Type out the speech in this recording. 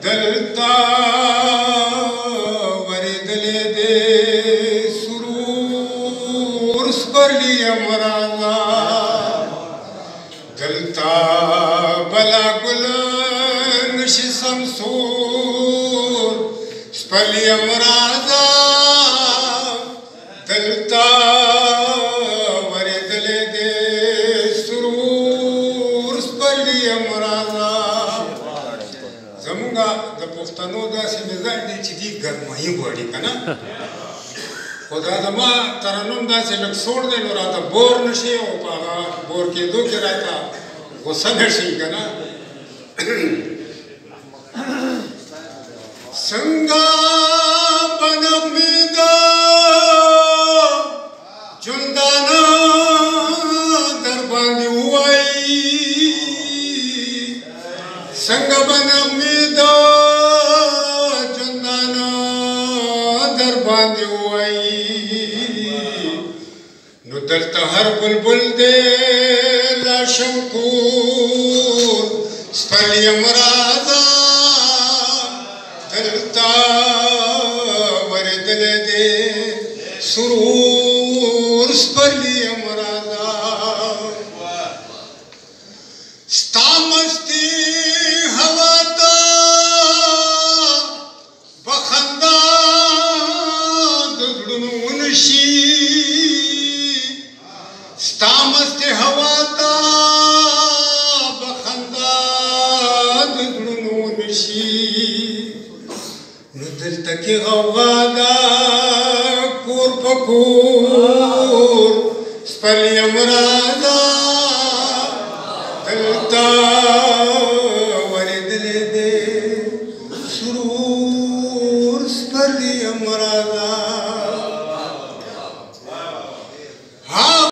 دلتا وردلے دے سرور سپرلی امراضا دلتا بلا گل نشی سمسور سپرلی امراضا دلتا وردلے دے سرور سپرلی امراضا زمونږه د پښتنو داسې مزاج دی چې دي ګرمایي غواړي که نه خو دا زما ترنم داسې لږ سوړ دی نو راته بور نه شي او په هغه بور کېدو کې راته غوسه نه شي که نه څنګه به نغمې د ژوندانه در باندې ووایي څنګه به نغمې د ژوندانه در باندې ووایي نو دلته هر بلبل دی لا شمکور سپرلی امراضا دلته ورېدلی دی سرور سپرلی امراضا ستا مستی هوا ته به خندا د زړونو ونشي ستا مستی هوا ته به خندا د زړونو ونشي نو دلته کې غوغا ده کور په کور سپرلی امراضا دلته ورېدلی دی سرور سپرلی امراضا